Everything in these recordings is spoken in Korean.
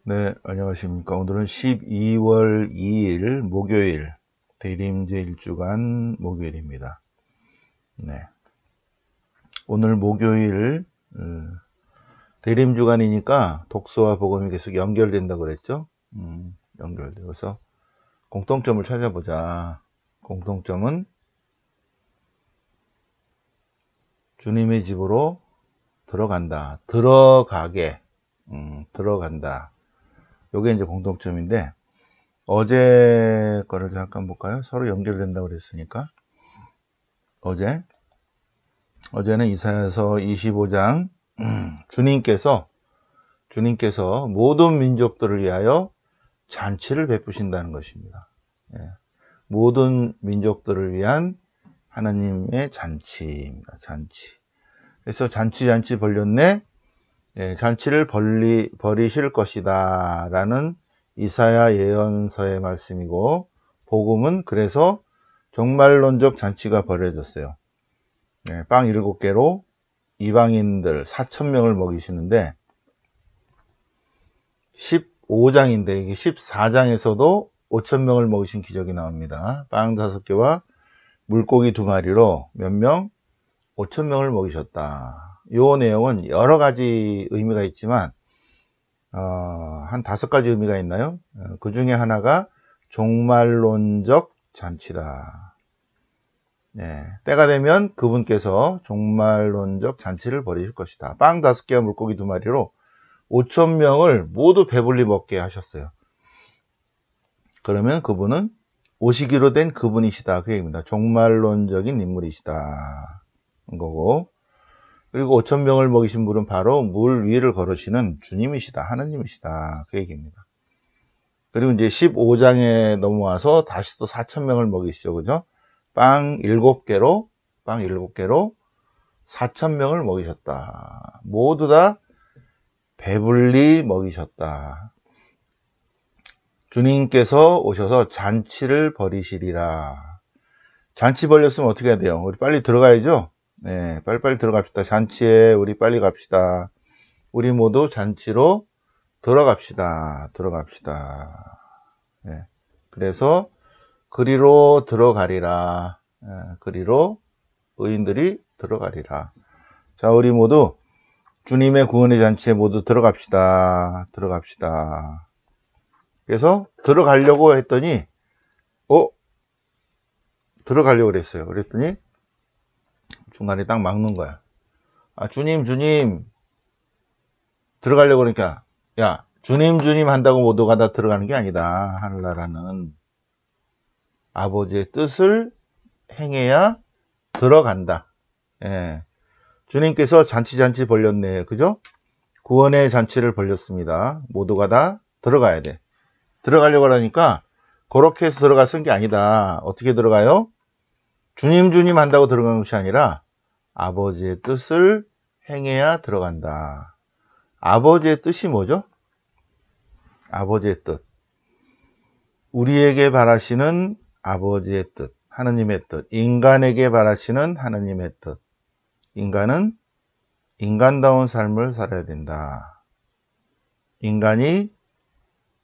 네, 안녕하십니까. 오늘은 12월 2일 목요일, 대림제 일주간 목요일입니다. 네. 오늘 목요일, 대림주간이니까 독서와 복음이 계속 연결된다고 그랬죠? 연결돼. 그래서 공통점을 찾아보자. 공통점은 주님의 집으로 들어간다. 들어가게, 들어간다. 요게 이제 공통점인데, 어제 거를 잠깐 볼까요? 서로 연결된다고 그랬으니까. 어제는 이사야서 25장, 주님께서 모든 민족들을 위하여 잔치를 베푸신다는 것입니다. 예, 모든 민족들을 위한 하나님의 잔치입니다. 잔치. 그래서 잔치 벌렸네. 예, 잔치를 버리실 것이다 라는 이사야 예언서의 말씀이고, 복음은 그래서 종말론적 잔치가 벌어졌어요. 네, 빵 7개로 이방인들 4,000명을 먹이시는데, 15장인데 이게 14장에서도 5,000명을 먹이신 기적이 나옵니다. 빵 5개와 물고기 2마리로 몇 명? 5,000명을 먹이셨다. 이 내용은 여러 가지 의미가 있지만 한 5가지 의미가 있나요? 그 중에 하나가 종말론적 잔치다. 예, 때가 되면 그분께서 종말론적 잔치를 벌이실 것이다. 빵 5개와 물고기 2마리로 5,000명을 모두 배불리 먹게 하셨어요. 그러면 그분은 오시기로 된 그분이시다. 그 얘기입니다. 종말론적인 인물이시다. 거고. 그리고 5,000명을 먹이신 분은 바로 물 위를 걸으시는 주님이시다. 하느님이시다. 그 얘기입니다. 그리고 이제 15장에 넘어와서 다시 또 4,000명을 먹이시죠. 그죠? 빵 7개로 4,000명을 먹이셨다. 모두 다 배불리 먹이셨다. 주님께서 오셔서 잔치를 벌이시리라. 잔치 벌렸으면 어떻게 해야 돼요? 우리 빨리 들어가야죠? 네, 빨리 들어갑시다. 잔치에 우리 빨리 갑시다. 우리 모두 잔치로 들어갑시다. 네, 그래서 그리로 들어가리라. 네, 그리로 의인들이 들어가리라. 자, 우리 모두 주님의 구원의 잔치에 모두 들어갑시다. 그래서 들어가려고 했더니 들어가려고 그랬어요. 그랬더니 중간에 딱 막는 거야. 아, 주님 들어가려고 그러니까, 야, 주님 한다고 모두가 다 들어가는 게 아니다. 하늘나라는 아버지의 뜻을 행해야 들어간다. 예. 주님께서 잔치 벌렸네. 그죠? 구원의 잔치를 벌렸습니다. 모두가 다 들어가야 돼. 들어가려고 하니까 그렇게 해서 들어갔은 게 아니다. 어떻게 들어가요? 주님 한다고 들어간 것이 아니라 아버지의 뜻을 행해야 들어간다. 아버지의 뜻이 뭐죠? 아버지의 뜻. 우리에게 바라시는 아버지의 뜻, 하느님의 뜻. 인간에게 바라시는 하느님의 뜻. 인간은 인간다운 삶을 살아야 된다. 인간이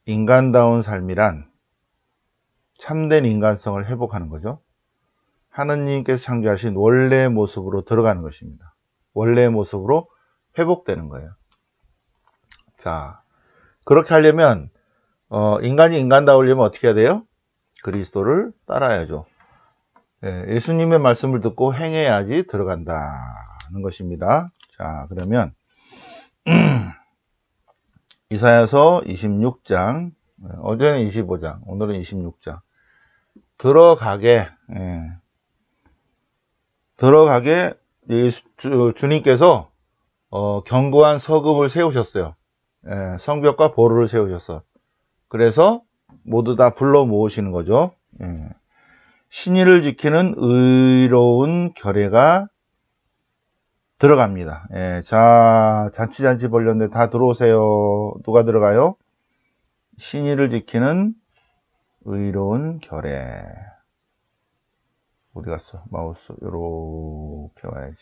인간다운 삶이란 참된 인간성을 회복하는 거죠. 하느님께서 창조하신 원래의 모습으로 들어가는 것입니다. 원래의 모습으로 회복되는 거예요. 자, 그렇게 하려면 인간이 인간다우려면 어떻게 해야 돼요? 그리스도를 따라야죠. 예수님의 말씀을 듣고 행해야지 들어간다는 것입니다. 자, 그러면 이사야서 26장, 어제는 25장, 오늘은 26장. 들어가게 주님께서 견고한 서금을 세우셨어요. 성벽과 보루를 세우셨어. 그래서 모두 다 불러 모으시는 거죠. 신의를 지키는 의로운 결례가 들어갑니다. 자, 잔치 벌렸는데 다 들어오세요. 누가 들어가요? 신의를 지키는 의로운 결례. 어디 갔어? 마우스 요렇게 와야지.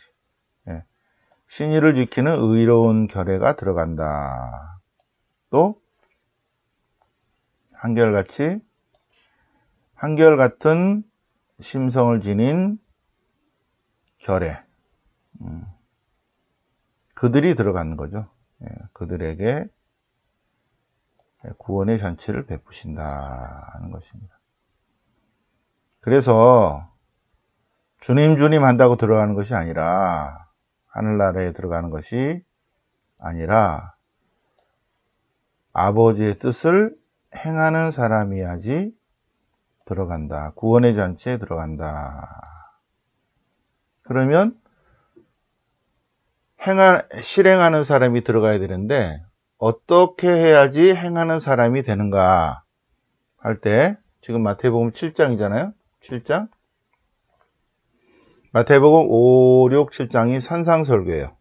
신의를 지키는 의로운 결례가 들어간다. 또 한결같은 심성을 지닌 결의, 그들이 들어가는 거죠. 그들에게 구원의 잔치를 베푸신다는 것입니다. 그래서 주님 주님 한다고 들어가는 것이 아니라, 하늘나라에 들어가는 것이 아니라 아버지의 뜻을 행하는 사람이야지 들어간다. 구원의 잔치에 들어간다. 그러면 실행하는 사람이 들어가야 되는데 어떻게 해야지 행하는 사람이 되는가 할 때, 지금 마태복음 7장이잖아요. 7장. 마태복음 5, 6, 7장이 산상설교예요.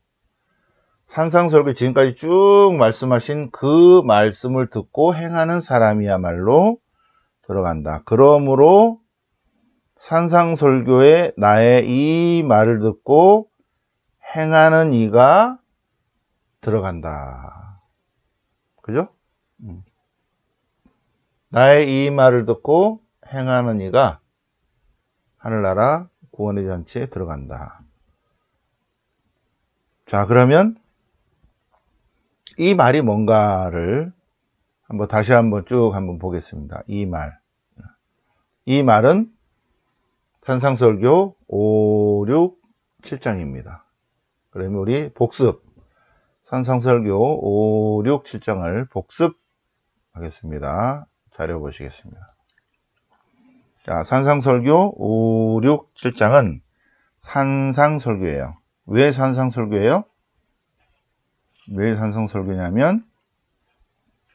산상설교 지금까지 쭉 말씀하신 그 말씀을 듣고 행하는 사람이야말로 들어간다. 그러므로 산상설교에 나의 이 말을 듣고 행하는 이가 들어간다. 그죠? 나의 이 말을 듣고 행하는 이가 하늘나라 구원의 잔치에 들어간다. 자, 그러면 이 말이 뭔가를 다시 한번 쭉 보겠습니다. 이 말은 산상설교 5, 6, 7장입니다. 그러면 우리 복습, 산상설교 5, 6, 7장을 복습하겠습니다. 자료 보시겠습니다. 자, 산상설교 5, 6, 7장은 산상설교예요. 왜 산상설교예요? 왜 산상설교냐면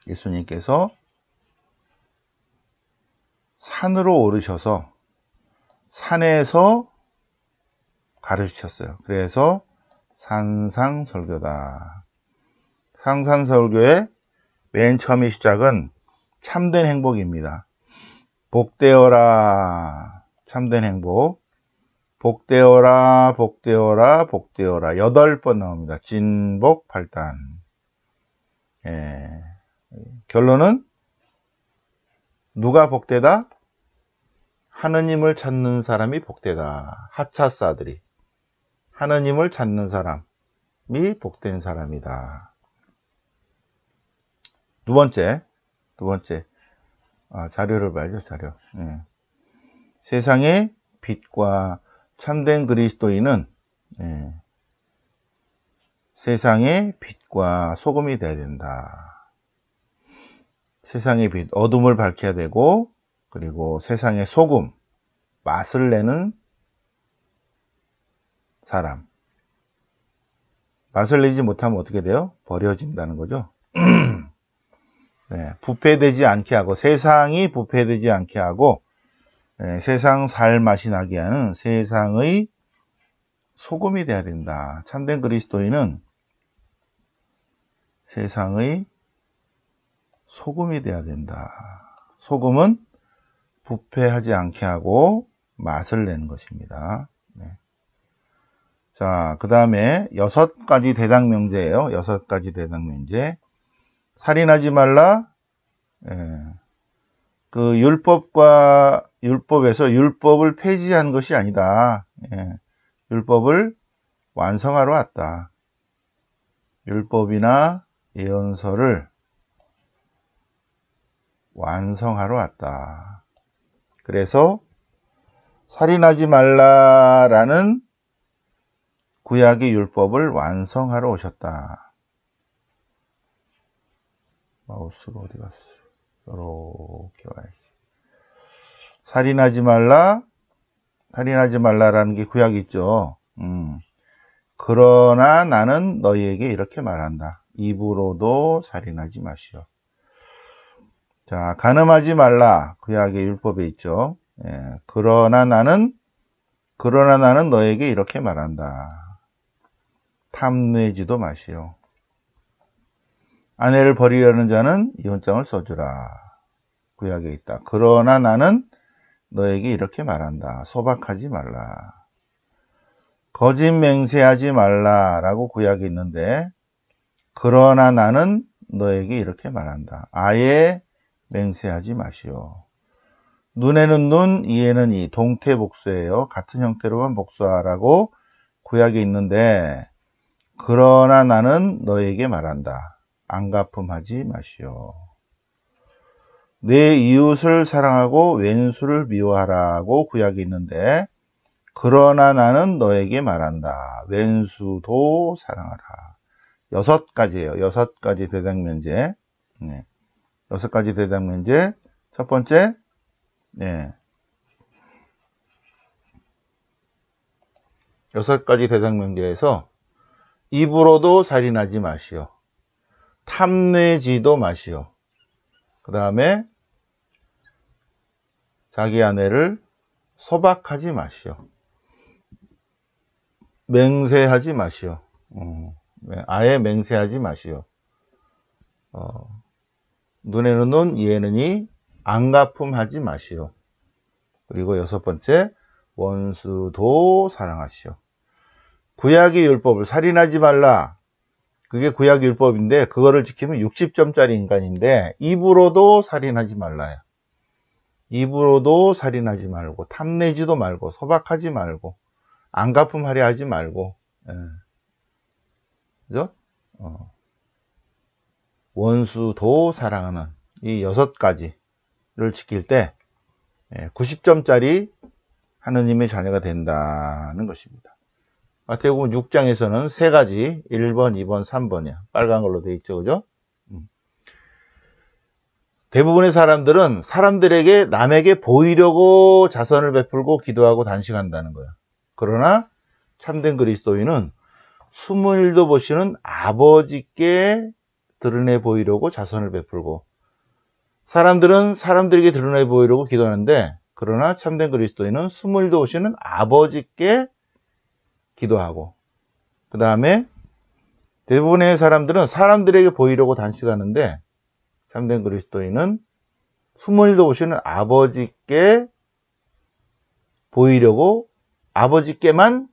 예수님께서 산으로 오르셔서 산에서 가르치셨어요. 그래서 산상설교다. 산상설교의 맨 처음의 시작은 참된 행복입니다. 복되어라, 참된 행복. 복되어라, 복되어라, 복되어라. 8번 나옵니다. 진복 8단. 결론은 누가 복되다? 하느님을 찾는 사람이 복되다. 하차사들이. 하느님을 찾는 사람이 복된 사람이다. 두 번째. 자료를 봐야죠, 자료. 세상의 빛과 참된 그리스도인은 세상의 빛과 소금이 되어야 된다. 세상의 빛, 어둠을 밝혀야 되고, 그리고 세상의 소금, 맛을 내는 사람. 맛을 내지 못하면 어떻게 돼요? 버려진다는 거죠. 부패되지 않게 하고, 세상이 부패되지 않게 하고, 세상 살 맛이 나게 하는 세상의 소금이 되어야 된다. 참된 그리스도인은 세상의 소금이 되어야 된다. 소금은 부패하지 않게 하고 맛을 내는 것입니다. 자, 그 다음에 6가지 대당명제예요. 6가지 대당명제. 살인하지 말라. 그 율법에서 율법을 폐지한 것이 아니다. 율법을 완성하러 왔다. 율법이나 예언서를 완성하러 왔다. 그래서 살인하지 말라라는 구약의 율법을 완성하러 오셨다. 마우스가 어디 갔어? 이렇게 와야지. 살인하지 말라라는 게 구약이 있죠. 그러나 나는 너희에게 이렇게 말한다. 입으로도 살인하지 마시오. 자, 간음하지 말라. 구약의 율법에 있죠. 그러나 나는 너에게 이렇게 말한다. 탐내지도 마시오. 아내를 버리려는 자는 이혼장을 써주라. 구약에 있다. 그러나 나는 너에게 이렇게 말한다. 소박하지 말라. 거짓 맹세하지 말라라고 구약에 있는데, 그러나 나는 너에게 이렇게 말한다. 아예 맹세하지 마시오. 눈에는 눈, 이에는 이, 동태 복수예요. 같은 형태로만 복수하라고 구약에 있는데, 그러나 나는 너에게 말한다. 안가품하지 마시오. 내 이웃을 사랑하고 왼수를 미워하라고 구약에 있는데, 그러나 나는 너에게 말한다. 왼수도 사랑하라. 6가지예요. 6가지 대상면제. 네. 6가지 대상면제. 첫 번째, 네. 6가지 대상면제에서 입으로도 살인하지 마시오. 탐내지도 마시오. 그 다음에 자기 아내를 소박하지 마시오. 맹세하지 마시오. 아예 맹세하지 마시오. 눈에는 눈, 이에는 이, 안가품하지 마시오. 그리고 6번째, 원수도 사랑하시오. 구약의 율법을 살인하지 말라. 그게 구약의 율법인데 그거를 지키면 60점짜리 인간인데 입으로도 살인하지 말라요. 입으로도 살인하지 말고 탐내지도 말고 소박하지 말고 안가품하려 하지 말고, 예. 그죠? 원수도 사랑하는 이 6가지를 지킬 때 90점짜리 하느님의 자녀가 된다는 것입니다. 마태복음 6장에서는 3가지, 1번, 2번, 3번이야. 빨간 걸로 되어 있죠, 그죠? 대부분의 사람들은 사람들에게, 남에게 보이려고 자선을 베풀고 기도하고 단식한다는 거야. 그러나 참된 그리스도인은 숨은 일도 보시는 아버지께 드러내 보이려고 자선을 베풀고, 사람들은 사람들에게 드러내 보이려고 기도하는데, 그러나 참된 그리스도인은 숨은 일도 보시는 아버지께 기도하고, 그 다음에 대부분의 사람들은 사람들에게 보이려고 단식하는데, 참된 그리스도인은 숨은 일도 보시는 아버지께 보이려고 아버지께만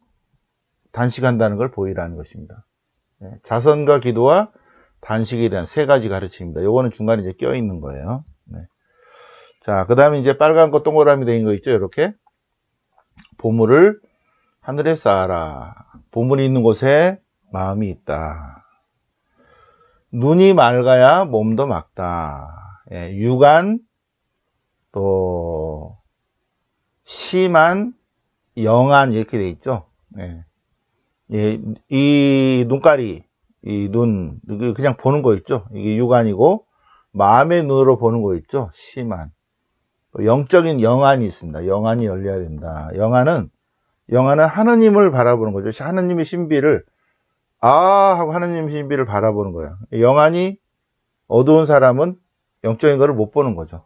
단식한다는 걸 보이라는 것입니다. 자선과 기도와 단식에 대한 3가지 가르침입니다. 요거는 중간에 이제 껴 있는 거예요. 네. 자, 그 다음에 이제 빨간 거 동그라미 된 거 있죠? 이렇게. 보물을 하늘에 쌓아라. 보물이 있는 곳에 마음이 있다. 눈이 맑아야 몸도 맑다. 유관, 또 심한, 영안 이렇게 돼 있죠. 이 눈깔이, 이 눈, 그냥 보는 거 있죠. 이게 유관이고, 마음의 눈으로 보는 거 있죠. 심한. 영적인 영안이 있습니다. 영안이 열려야 된다. 영안은 하느님을 바라보는 거죠. 하느님의 신비를, 하고 하느님의 신비를 바라보는 거예요. 영안이 어두운 사람은 영적인 거를 못 보는 거죠.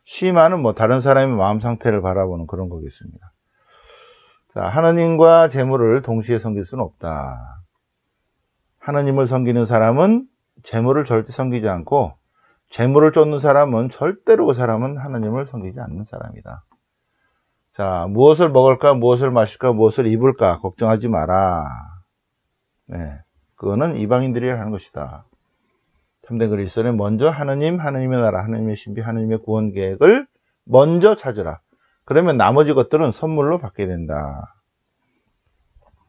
심한은 뭐 다른 사람의 마음 상태를 바라보는 그런 거겠습니다. 자, 하느님과 재물을 동시에 섬길 수는 없다. 하느님을 섬기는 사람은 재물을 절대 섬기지 않고, 재물을 쫓는 사람은 절대로 그 사람은 하느님을 섬기지 않는 사람이다. 자, 무엇을 먹을까, 무엇을 마실까, 무엇을 입을까 걱정하지 마라. 그거는 이방인들이 하는 것이다. 참된 그리스도는 먼저 하느님, 하느님의 나라, 하느님의 신비, 하느님의 구원 계획을 먼저 찾으라. 그러면 나머지 것들은 선물로 받게 된다.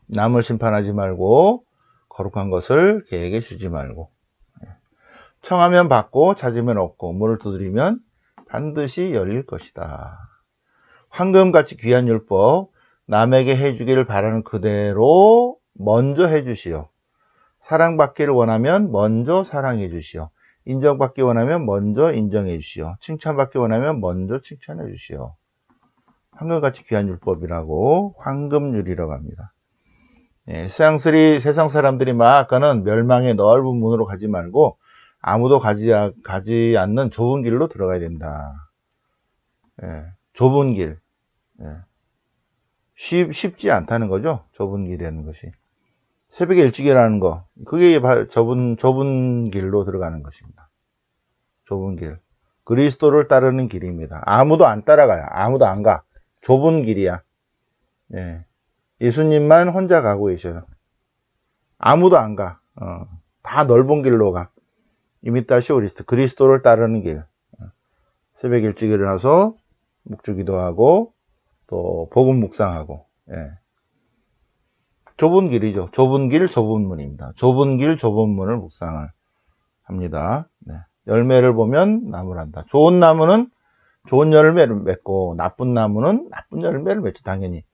남을 심판하지 말고 거룩한 것을 계획에 주지 말고, 청하면 받고 찾으면 얻고 문을 두드리면 반드시 열릴 것이다. 황금같이 귀한 율법, 남에게 해주기를 바라는 그대로 먼저 해주시오. 사랑받기를 원하면 먼저 사랑해 주시오. 인정받기 원하면 먼저 인정해 주시오. 칭찬받기 원하면 먼저 칭찬해 주시오. 황금같이 귀한 율법이라고 황금률이라고 합니다. 세상 사람들이 막 아까는 멸망의 넓은 문으로 가지 말고 아무도 가지 않는 좁은 길로 들어가야 된다. 좁은 길. 쉽지 않다는 거죠. 좁은 길이라는 것이. 새벽에 일찍 일어나는 거, 그게 좁은 길로 들어가는 것입니다. 좁은 길. 그리스도를 따르는 길입니다. 아무도 안 따라가요. 아무도 안 가. 좁은 길이야. 예수님만 혼자 가고 계셔요. 아무도 안 가. 다 넓은 길로 가. 이미타시오 그리스도, 그리스도를 따르는 길. 새벽 일찍 일어나서 묵주기도 하고 또 복음 묵상하고. 예. 좁은 길이죠. 좁은 길, 좁은 문입니다. 좁은 길, 좁은 문을 묵상을 합니다. 네. 열매를 보면 나무란다. 좋은 나무는 좋은 열매를 맺고 나쁜 나무는 나쁜 열매를 맺죠. 당연히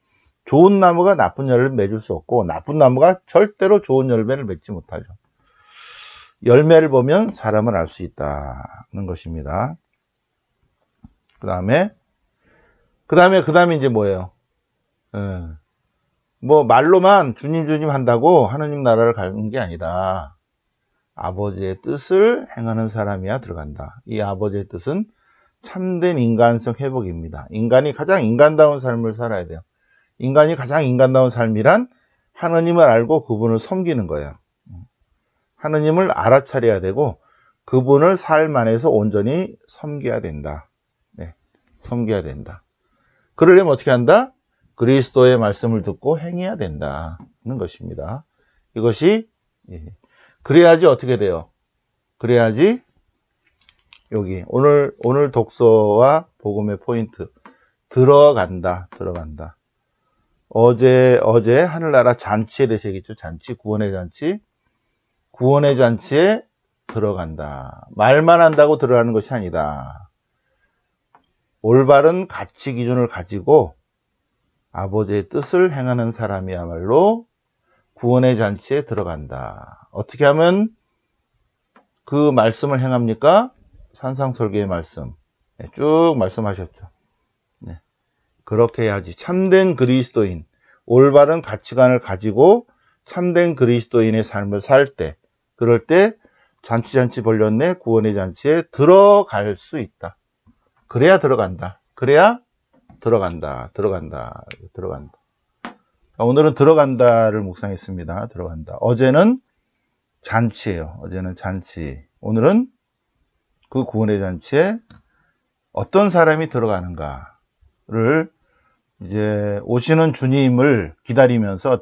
좋은 나무가 나쁜 열매를 맺을 수 없고 나쁜 나무가 절대로 좋은 열매를 맺지 못하죠. 열매를 보면 사람을 알 수 있다는 것입니다. 그 다음에 이제 뭐예요? 뭐 말로만 주님 주님 한다고 하느님 나라를 가는 게 아니다. 아버지의 뜻을 행하는 사람이야 들어간다. 이 아버지의 뜻은 참된 인간성 회복입니다. 인간이 가장 인간다운 삶을 살아야 돼요. 인간이 가장 인간다운 삶이란 하느님을 알고 그분을 섬기는 거예요. 하느님을 알아차려야 되고 그분을 삶 안에서 온전히 섬겨야 된다. 네, 섬겨야 된다. 그러려면 어떻게 한다? 그리스도의 말씀을 듣고 행해야 된다는 것입니다. 이것이 그래야지 어떻게 돼요? 그래야지 여기 오늘 독서와 복음의 포인트 들어간다. 어제 하늘나라 잔치에 대해서 얘기했죠. 잔치, 구원의 잔치에 들어간다. 말만 한다고 들어가는 것이 아니다. 올바른 가치 기준을 가지고 아버지의 뜻을 행하는 사람이야말로 구원의 잔치에 들어간다. 어떻게 하면 그 말씀을 행합니까? 산상설계의 말씀 쭉 말씀하셨죠. 네. 그렇게 해야지. 참된 그리스도인, 올바른 가치관을 가지고 참된 그리스도인의 삶을 살 때, 그럴 때 잔치 벌렸네 구원의 잔치에 들어갈 수 있다. 그래야 들어간다. 들어간다. 오늘은 들어간다를 묵상했습니다. 들어간다. 어제는 잔치예요. 오늘은 그 구원의 잔치에 어떤 사람이 들어가는가를 이제 오시는 주님을 기다리면서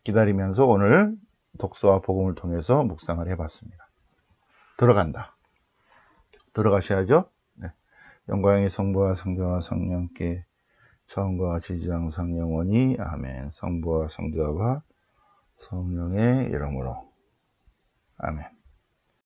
기다리면서 오늘 독서와 복음을 통해서 묵상을 해봤습니다. 들어간다. 들어가셔야죠. 네. 영광의 성부와 성자와 성령께 처음과 같이 지장상 영원히 아멘. 성부와 성자와 성령의 이름으로 아멘.